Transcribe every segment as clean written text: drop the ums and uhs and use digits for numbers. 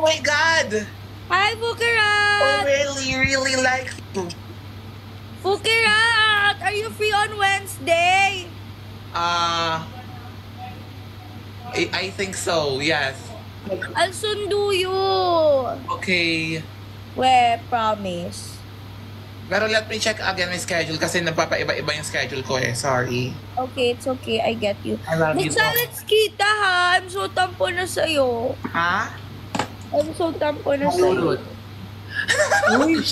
my God! Hi, Oh, Fukirat! really like you. Fukirat! Are you free on Wednesday? I think so, yes. I'll sundo you. Okay. We, promise. Pero let me check again my schedule kasi napapaiba-iba yung schedule ko eh. Sorry. Okay, it's okay. I get you. I love you. Basta let's kita ha. I'm so tampo na sa'yo. Ha? I'm so tampo na sa'yo. Uy,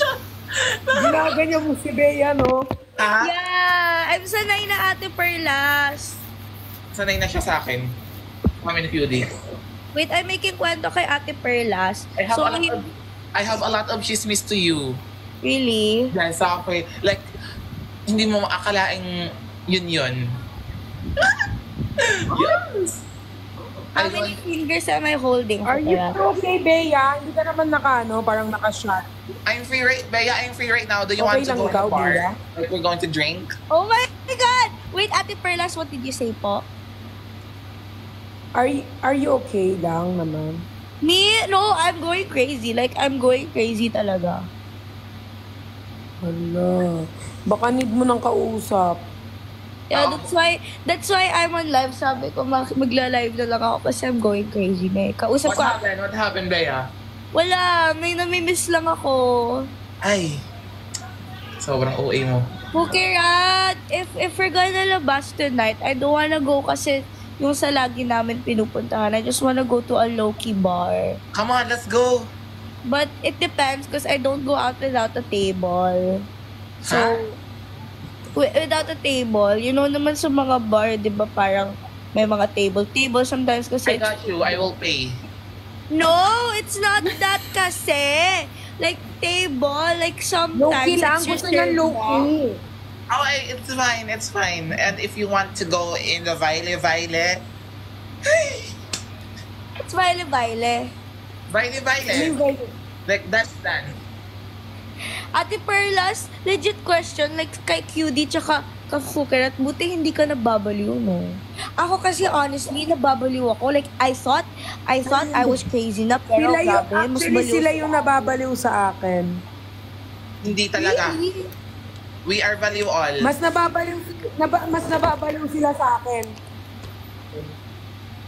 ginaganyan mo si Bea, no? Ha? Yeah, I'm sanay na Ate Perlas. Sanay na siya sa akin. Mami ni Cutie. Wait, I'm making kwento kay Ate Perlas. I have a lot of chismis to you. Really? Dahil sa akin, like, hindi mo maakalaing yun. Yes! How many fingers am I holding? Are you okay, Bea? Hindi ka naman parang naka-shot. I'm free right now. Do you Okay want to lang go to ikaw, the bar? Bea? Like we're going to drink? Oh my God! Wait, Ate Perlas, what did you say po? Are you okay lang naman? Me? No, I'm going crazy. Like, I'm going crazy talaga. Hala. Baka need mo ng kausap. Yeah, that's why I'm on live. Sabi ko, magla-live na lang ako kasi I'm going crazy na eh. Kausap ko. What happened, Bea? Wala, may namimiss lang ako. Ay, sobrang OA mo. Okay, Rat, if we're gonna labas tonight, I don't wanna go kasi yung sa lagi namin pinupuntahan. I just wanna go to a low-key bar. Come on, let's go. But it depends because I don't go out without a table. So, without a table, you know naman sa mga bar, di ba parang may mga table sometimes kasi... I got you, I will pay. No, it's not that kasi. Like, table, like sometimes... Low-key lang, gusto niya low-key. Oh, it's fine. And if you want to go in the Vaile, It's Vaile. like that's done. Ate Perlas, legit question, like kay QD tsaka ka-Fukirat, buti hindi ka nababaliw, no? Ako kasi honestly, nababaliw ako. Like, I thought I was crazy na, pero grabe, mas baliw. Sila yung nababaliw sa akin. Hindi talaga. Really? We are value all. Mas nababaliw sila sa akin.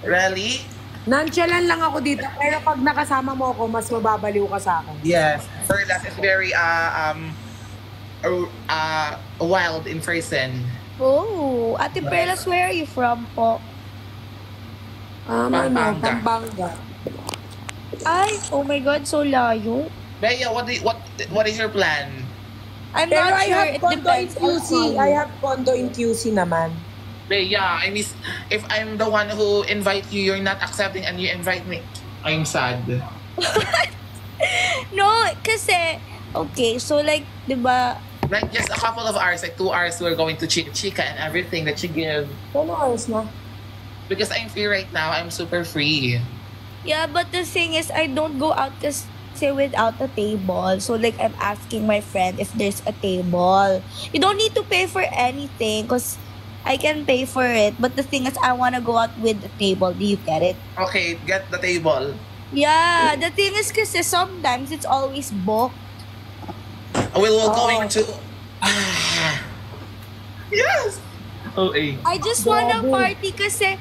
Really? Nonchalant lang ako dito, pero pag nakasama mo ako, mas mababaliw ka sa akin. Yes. Perlas is very wild in person. Oh, Ate Perlas, where are you from po? Pampanga. Ay, oh my God, so layo. Bea, what is your plan? I'm Pero not I sure, have it condo in depends. QC. I have condo in QC naman. Bea, I miss if I'm the one who invite you, you're not accepting and you invite me. I'm sad. No, kasi, okay, so like, di ba, Like just a couple of hours, like 2 hours, we're going to Chica and everything that you give. Ano oras na? Because I'm free right now, I'm super free. yeah, but the thing is, I don't go out kasi without a table. So like, I'm asking my friend if there's a table. You don't need to pay for anything because I can pay for it. But the thing is, I want to go out with a table. Do you get it? Okay, get the table. Yeah, the thing is kasi sometimes it's always booked. We're going to... Yes! OA. I just wanna party kasi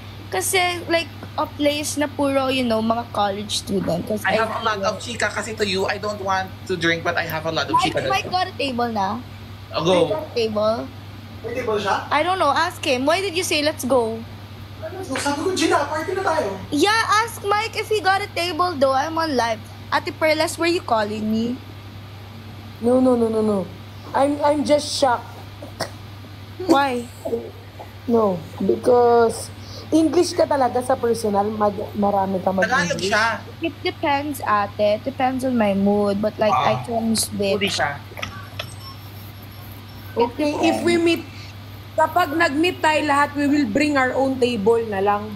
like a place na puro, you know, mga college student. I have a lot of chika kasi to you. I don't want to drink but I have a lot of chika. Mike got a table na? Go. Got a table? May table siya? I don't know. Ask him. Why did you say let's go? Sabi ko, Gina, party na tayo. Yeah, ask Mike if he got a table though. I'm on live. Ate Perlas, were you calling me? No. I'm just shocked. Why? No, because English ka talaga sa personal, marami ka Tagalog mag-English. siya. It depends, ate. It depends on my mood. But like, I can Hindi switch. siya. Okay, if we meet, kapag nag-meet tayo lahat, we will bring our own table na lang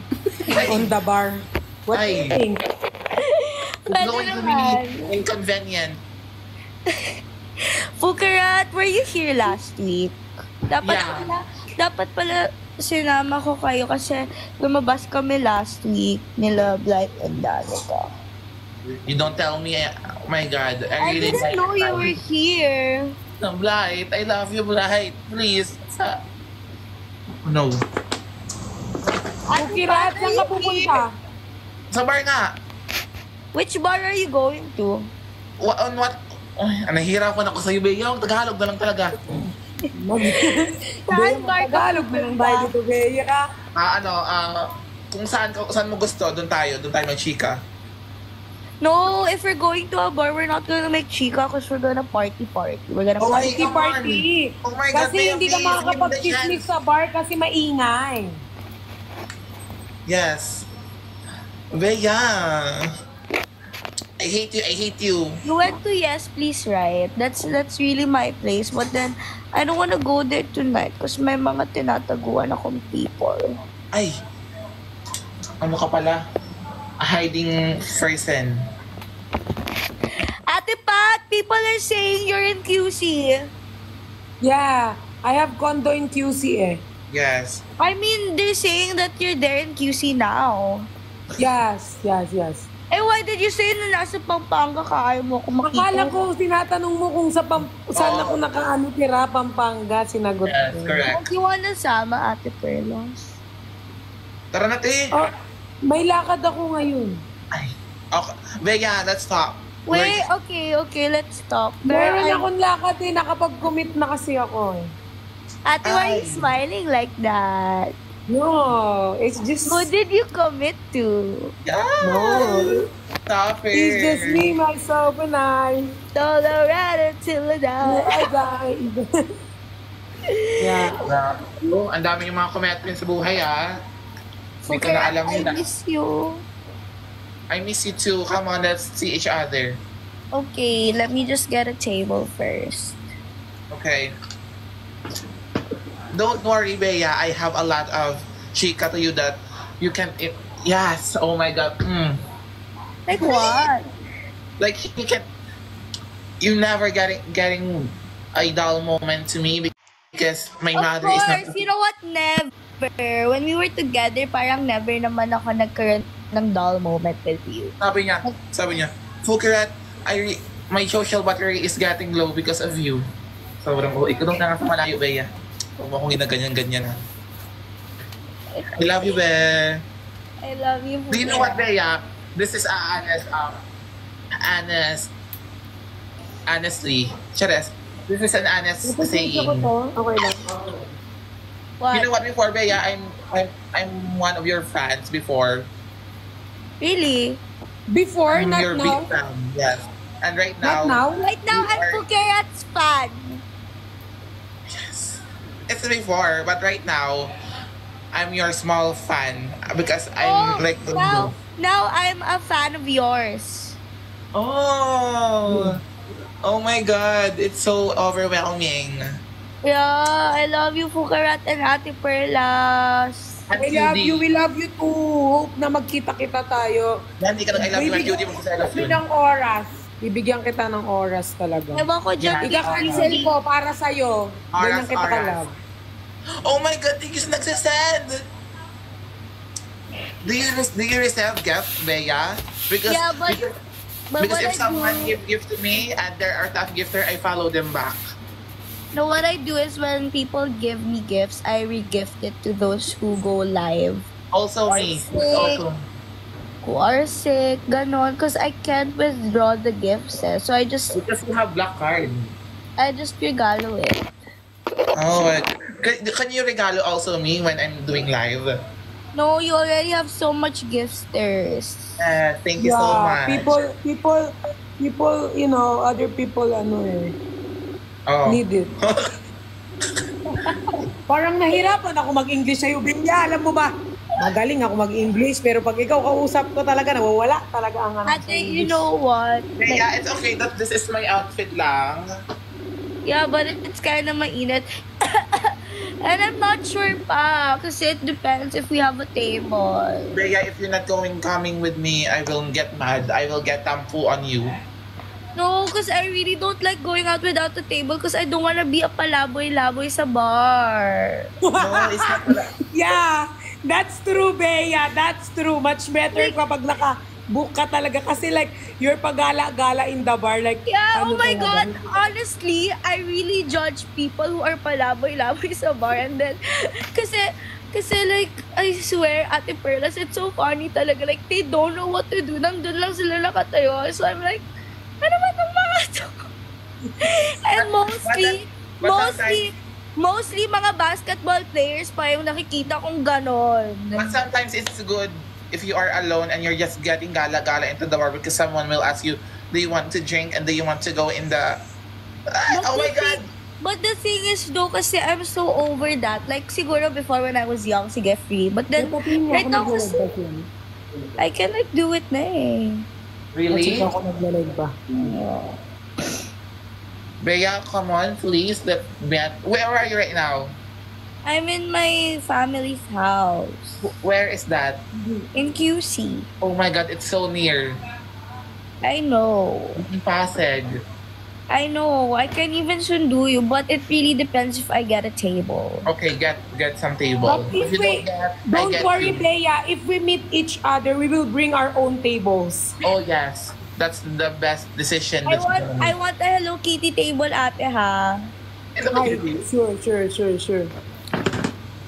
on the bar. What do you Ay. think? It's Pwede going to naman. be inconvenient. Fukirat, were you here last week? Yeah. Dapat pala sinama ko kayo kasi lumabas kami last week nila Blight and Danica. You don't tell me. Oh my God. I really didn't know you were here. No, Blight. I love you, Blight. Please. No. Okay, Rat, saan ka pupunta? Sa bar nga. Which bar are you going to? On what? Ay, nahihirapan ako sa'yo, Bea. Yung Tagalog na lang talaga. Saan bar ka Tagalog na lang tayo dito, Bea. Kung saan mo gusto, doon tayo mag-chika. No, if we're going to a bar, we're not gonna make chika because we're gonna party. We're gonna Oh, party. Party. Oh my God, Kasi Bea, hindi ka please, makakapag-chismis sa bar kasi maingay. Yes. Bea. I hate you. You went to Yes Please, right? That's really my place. But then, I don't wanna go there tonight because may mga tinataguan akong people. Ay. Ano ka pala? A hiding person. Ate Pat, people are saying you're in QC. Yeah, I have condo in QC eh. Yes. I mean, they're saying that you're there in QC now. Yes. Eh, why did you say na nasa Pampanga ka? Ayaw mo ako makita. Akala ko, tinatanong mo kung saan ako nakaano tira, Pampanga, sinagot Yes, ko. correct. Do you wanna sama, Ate Perlos? Tara na, te. Oh, may lakad ako ngayon. Ay. Okay. Bea, let's talk. Wait, okay, let's stop. Meron akong lakad eh, nakapag-commit na kasi ako eh. Ate, why are you Ay. smiling like that? No, it's just... Who did you commit to? Yeah. No, Stop it. it's just me, myself, and I. Colorado till I die. I died. Yeah. Oh, ang dami yung mga commitments sa buhay, ah. Hindi ko Okay, na alam I yun, ah. miss you. I miss you too. Come on, let's see each other. Okay, let me just get a table first. Okay. Don't worry, Bea. I have a lot of chika to you that you can... Yes. Oh my God. Like what? Like, you can... You never getting a dull moment to me because my Of mother is course, not... you know what? Never. When we were together, parang never naman ako nagkaroon ng dull moment with you. Sabi niya, Fukirat, my social battery is getting low because of you. Sobrang ikaw doon na nga sa malayo, Bea. Huwag mo akong ginaganyan-ganyan, ha. I love you, Bea. I love you. Do you know what, Bea? This is honestly, Chares, this is an honest saying. Okay lang. What? You know what, before, Bea, I'm one of your fans before. Really? Before, I'm not your now. big fan, yes. And right Not now, now? Right now, You I'm are- Pukerat's fan. it's before, but right now, I'm your small fan because I'm like the now I'm a fan of yours. Oh my God, it's so overwhelming. Yeah, I love you, Pukerat and Ate Perlas. At I love Judy. you, we love you too. Hope na magkita-kita tayo. Yan, di ka nang I love you, At Judy, magsasalas yun. ng oras. Bibigyan kita ng oras talaga. Ewan ko dyan, Yeah. Ika-cancel ko para sa'yo. Ganyan kita Oras. ka-love. Oh my God, thank you sa nagsasend. Do you receive gift, Bea? Because, Yeah, but because what if I someone do, give gift to me and there are tough gifter, I follow them back. no, what I do is when people give me gifts, I re-gift it to those who go live. Also me. Sick. Also. Who are sick, ganon. Because I can't withdraw the gifts eh. So I just Because you have black card. regalo it. Oh, can you regalo also me when I'm doing live? No, you already have so much gifters. Thank you so much. People, you know, other people, Oh. need it. Parang nahirapan ako mag-English sa'yo, Bea. Alam mo ba? Magaling ako mag-English, pero pag ikaw kausap ko talaga, nawawala talaga ang ano sa Ate, English. you know what? Yeah, it's okay that this is my outfit lang. Yeah, but it's kind of mainit. And I'm not sure pa. Kasi it depends if we have a table. Bea, if you're not coming with me, I will get mad. I will get tampu on you. No, because I really don't like going out without a table because I don't want to be a palaboy-laboy sa bar. No, it's not. Yeah, that's true, Bea. That's true. Much better kapag book ka talaga. Kasi like, you're pagala-gala in the bar. Like, Yeah, oh ano my talaga. God. Honestly, I really judge people who are palaboy-laboy sa bar. And then, kasi like, I swear, Ate Perlas, it's so funny talaga. Like, they don't know what to do. Nandun lang sila nakatayo. So I'm like, ano ba itong mga to? And mostly mga basketball players pa yung nakikita kong ganon. But sometimes it's good if you are alone and you're just getting gala-gala into the bar because someone will ask you, do you want to drink and do you want to go in the... oh my God! But the thing is though, kasi I'm so over that. Like, siguro before when I was young, sige, free. But then, right now, kasi, I can like do it na eh. Really? Ako naglalag ba? Bea, come on, please. Where are you right now? I'm in my family's house. Where is that? In QC. Oh my God, it's so near. I know. In Pasig. I know. I can even sundo you, but it really depends if I get a table. Okay, get some table. But if you we, I don't get worry, you. Bea. If we meet each other, we will bring our own tables. Oh yes, that's the best decision. I want a Hello Kitty table, ate, ha? Hi. Sure.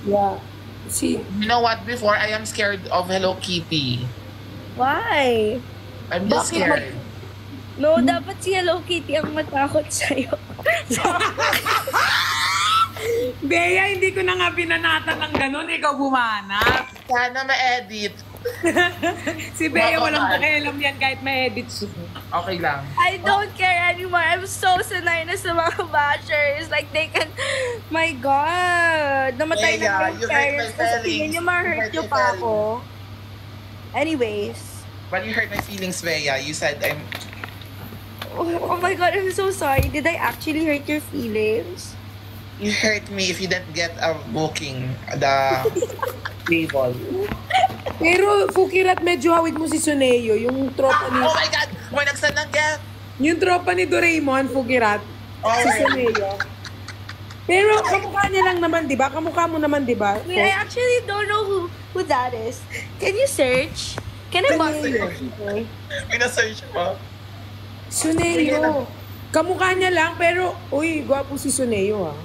Yeah. See, You know what? Before, I am scared of Hello Kitty. Why? I'm just Bakit scared. No, dapat si Hello Kitty ang matakot sa'yo. Bea, hindi ko na nga binanatan ng ganun. Ikaw bumanat. Sana ma-edit. Si Bea Baka walang man. pakialam yan kahit ma-edit siya. Okay lang. I don't care anymore. I'm so sanay na sa mga bashers. Like, they can... My God! Namatay Yeah, na you yung hurt parents. my Tapos tingin feelings. nyo, You ma-hurt hurt nyo my pa ako. Anyways. But you hurt my feelings, Bea. You said I'm... Oh my God, I'm so sorry. Did I actually hurt your feelings? You hurt me if you didn't get a booking the table. Pero, Fukirat, medyo hawig mo si Suneo. Yung tropa ni... Oh my God! May nagsan ng gift! Yung tropa ni Doraemon, Fukirat. Oh, Si right. Suneo. Pero, kamukha niya lang naman, di ba? Kamukha mo naman, di ba? Wait, I actually don't know who that is. Can you search? Can I box it? Pinasearch mo. Suneo. Kamukha niya lang, pero, uy, gwapo si Suneo, ha?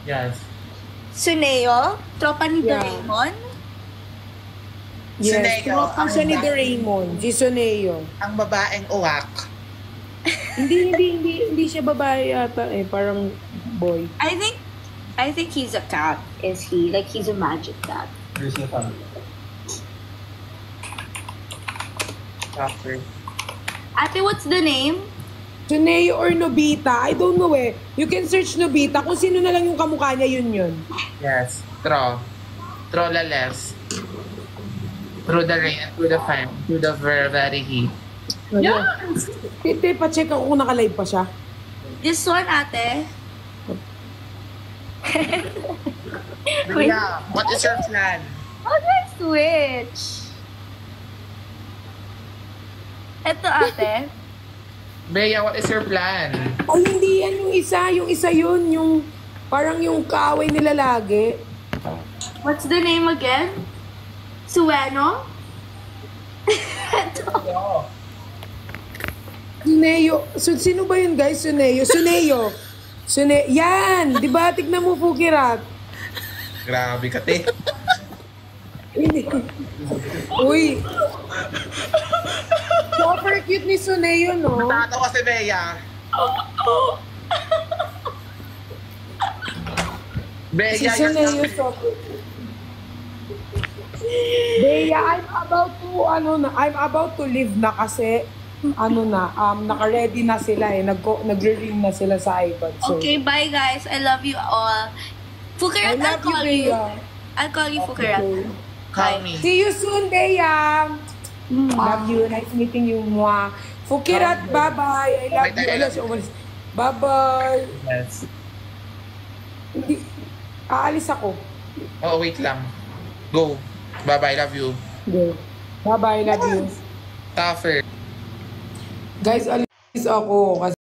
Yes. Suneo? Tropa ni Yeah. Doraemon? Yes, Suneo, tropa siya ni Doraemon. Si Suneo. Ang babaeng uwak. Hindi siya babae yata eh. Parang boy. I think he's a cat. Is he? Like, he's a magic cat. After. Ate, what's the name? Suneo or Nobita? I don't know eh. You can search Nobita. Kung sino na lang yung kamukha niya, yun. Yes. Throw la less. Through the rain and through the fire. Through the very heat. Yes! Tite, pa-check ako kung naka-live pa siya. This one, ate. Wait. Yeah. What is your plan? How do I switch? Eto, ate. Bea, what is your plan? Ay, hindi yan yung isa. Yung isa yun. Yung parang yung kaaway nila lagi. What's the name again? Sueno? Eto. Suneo. Sino ba yun, guys? Suneo. Yan! Di ba? Tignan mo, Fukirat. Grabe ka, te. Uy. Super cute ni Suneo, no? Tatawa si Bea. Bea, Si Suneo, super cute. Bea, I'm about to leave na kasi naka-ready na sila eh. Nagre-ring na sila sa iPad. So, Okay, bye guys. I love you all. I Fukirat, I'll love you, call you. Bea. I'll call you, Fukirat. Call me. See you soon, Bea. Love you. Nice meeting you, Mwah. Fukirat, bye-bye. I love you. Alas, umalis. Bye-bye. Yes. Hindi. Aalis ako. Oh, wait lang. Go. Bye-bye. Love you. Go. Bye-bye. Love you. Tougher. Guys, alis ako kasi